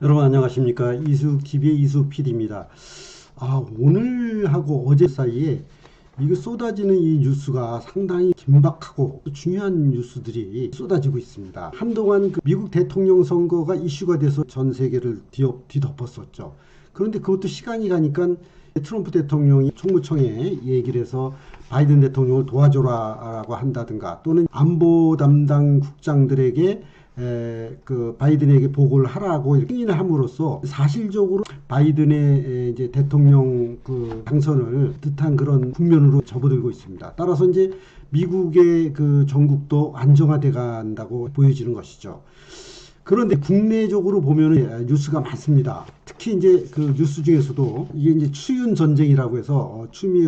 여러분 안녕하십니까. TV의 이수 PD입니다. 오늘하고 어제 사이에 이거 쏟아지는 이 뉴스가 상당히 긴박하고 중요한 뉴스들이 쏟아지고 있습니다. 한동안 그 미국 대통령 선거가 이슈가 돼서 전 세계를 뒤덮었었죠. 그런데 그것도 시간이 가니까 트럼프 대통령이 총무청에 얘기를 해서 바이든 대통령을 도와줘라라고 한다든가, 또는 안보 담당 국장들에게 그 바이든에게 보고를 하라고 이렇게 승인을 함으로써 사실적으로 바이든의 이제 대통령 그 당선을 뜻한 그런 국면으로 접어들고 있습니다. 따라서 이제 미국의 그 전국도 안정화돼 간다고 보여지는 것이죠. 그런데 국내적으로 보면 뉴스가 많습니다. 특히 이제 그 뉴스 중에서도 이게 이제 추윤 전쟁이라고 해서 추미애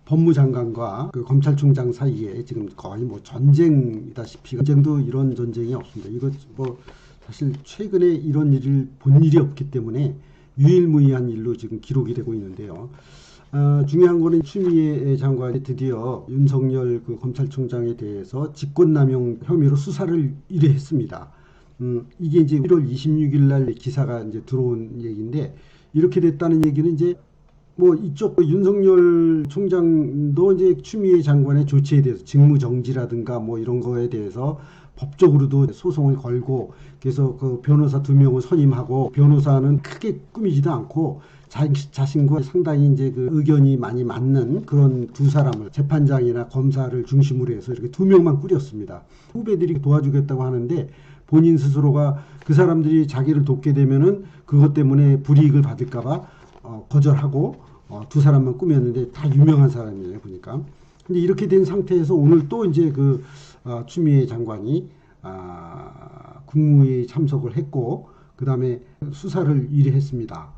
법무장관과 그 검찰총장 사이에 지금 거의 뭐 전쟁이다시피, 전쟁도 이런 전쟁이 없습니다. 이거 뭐 사실 최근에 이런 일을 본 일이 없기 때문에 유일무이한 일로 지금 기록이 되고 있는데요. 중요한 거는 추미애 장관이 드디어 윤석열 그 검찰총장에 대해서 직권남용 혐의로 수사를 의뢰했습니다. 이게 이제 1월 26일 날 기사가 이제 들어온 얘기인데, 이렇게 됐다는 얘기는 이제 뭐 이쪽 윤석열 총장도 이제 추미애 장관의 조치에 대해서 직무정지라든가 뭐 이런 거에 대해서 법적으로도 소송을 걸고, 그래서 그 변호사 2명을 선임하고, 변호사는 크게 꾸미지도 않고 자신과 상당히 이제 그 의견이 많이 맞는 그런 두 사람을, 재판장이나 검사를 중심으로 해서 이렇게 2명만 꾸렸습니다. 후배들이 도와주겠다고 하는데 본인 스스로가 그 사람들이 자기를 돕게 되면은 그것 때문에 불이익을 받을까봐 거절하고 두 사람만 꾸몄는데 다 유명한 사람이에요, 보니까. 근데 이렇게 된 상태에서 오늘 또 이제 그 추미애 장관이 국무회의 참석을 했고, 그 다음에 수사를 의뢰했습니다.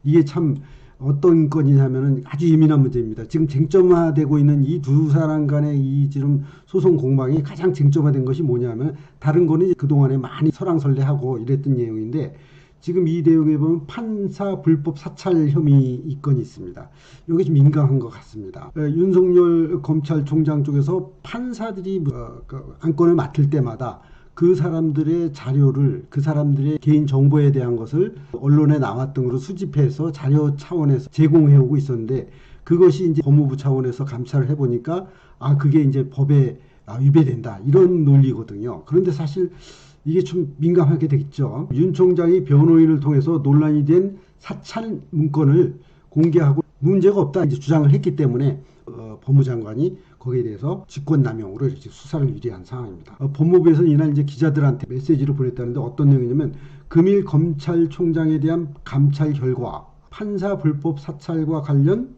이게 참 어떤 건이냐면은 아주 예민한 문제입니다. 지금 쟁점화되고 있는 이 두 사람 간의 이 지금 소송 공방이 가장 쟁점화된 것이 뭐냐면, 다른 거는 그동안에 많이 설왕설래하고 이랬던 내용인데, 지금 이 내용에 보면 판사 불법 사찰 혐의 이건이 있습니다. 이게 좀 민감한 것 같습니다. 윤석열 검찰총장 쪽에서 판사들이 그 안건을 맡을 때마다 그 사람들의 자료를, 그 사람들의 개인 정보에 대한 것을 언론에 나왔던 걸로 수집해서 자료 차원에서 제공해 오고 있었는데, 그것이 이제 법무부 차원에서 감찰을 해보니까 그게 이제 법에 위배된다, 이런 논리거든요. 그런데 사실 이게 좀 민감하게 되겠죠. 윤 총장이 변호인을 통해서 논란이 된 사찰 문건을 공개하고 문제가 없다 이제 주장을 했기 때문에 법무장관이 거기에 대해서 직권남용으로 이렇게 수사를 의뢰한 상황입니다. 법무부에서는 이날 이제 기자들한테 메시지를 보냈다는데, 어떤 내용이냐면, 금일 검찰총장에 대한 감찰 결과 판사 불법 사찰과 관련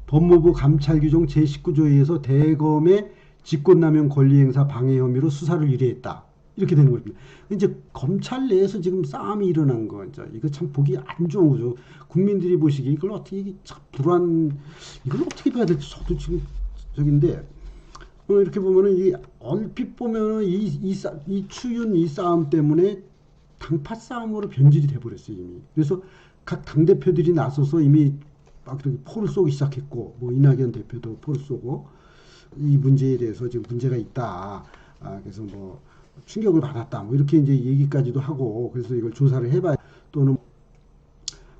법무부 감찰규정 제19조에 의해서 대검의 직권남용 권리행사 방해 혐의로 수사를 의뢰했다, 이렇게 되는 겁니다. 이제 검찰 내에서 지금 싸움이 일어난 거죠. 이거 참 보기 안 좋은 거죠. 국민들이 보시기에 이걸 어떻게 참 이걸 어떻게 봐야 될지 저도 지금 저긴데, 이렇게 보면은 이 얼핏 보면은 이 추윤 이 싸움 때문에 당파 싸움으로 변질이 돼버렸어요, 이미. 그래서 각 당 대표들이 나서서 이미 막 이렇게 포를 쏘기 시작했고, 뭐 이낙연 대표도 포를 쏘고, 이 문제에 대해서 지금 문제가 있다. 그래서 뭐 충격을 받았다, 뭐 이렇게 이제 얘기까지도 하고, 그래서 이걸 조사를 해봐야, 또는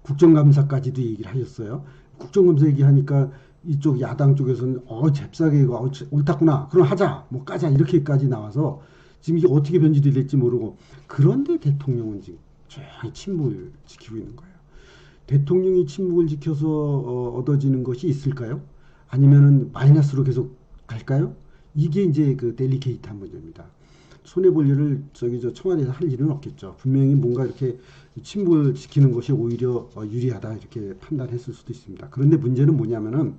국정감사까지도 얘기를 하셨어요. 국정감사 얘기하니까 이쪽 야당 쪽에서는 잽싸게 이거 옳다구나, 그럼 하자, 뭐 까자, 이렇게까지 나와서 지금 이게 어떻게 변질이 될지 모르고. 그런데 대통령은 지금 조용히 침묵을 지키고 있는 거예요. 대통령이 침묵을 지켜서 얻어지는 것이 있을까요? 아니면은 마이너스로 계속 갈까요? 이게 이제 그 델리케이트한 문제입니다. 손해볼 일을 청와대에서 할 일은 없겠죠. 분명히 뭔가 이렇게 침묵을 지키는 것이 오히려 유리하다, 이렇게 판단했을 수도 있습니다. 그런데 문제는 뭐냐면은,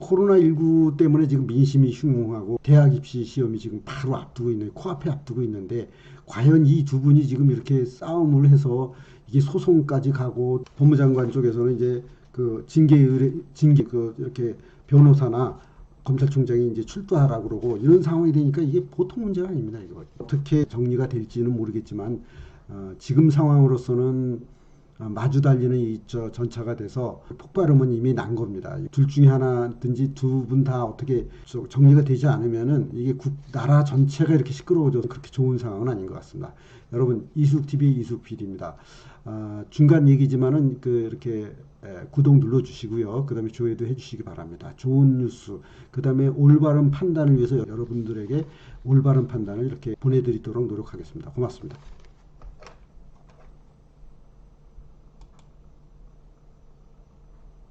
코로나19 때문에 지금 민심이 흉흉하고 대학 입시 시험이 지금 바로 앞두고 있는, 코앞에 앞두고 있는데, 과연 이 두 분이 지금 이렇게 싸움을 해서 이게 소송까지 가고, 법무장관 쪽에서는 이제 그 징계 이렇게 변호사나 검찰총장이 이제 출두하라고 그러고, 이런 상황이 되니까 이게 보통 문제가 아닙니다. 이거 어떻게 정리가 될지는 모르겠지만, 지금 상황으로서는 마주 달리는 이 전차가 돼서 폭발음은 이미 난 겁니다. 둘 중에 하나든지 두 분 다 어떻게 정리가 되지 않으면은 이게 나라 전체가 이렇게 시끄러워져서 그렇게 좋은 상황은 아닌 것 같습니다. 여러분, 이숙TV 이숙 PD입니다. 중간 얘기지만은 이렇게 구독 눌러주시고요. 그 다음에 조회도 해주시기 바랍니다. 좋은 뉴스, 그 다음에 올바른 판단을 위해서 여러분들에게 올바른 판단을 이렇게 보내드리도록 노력하겠습니다. 고맙습니다.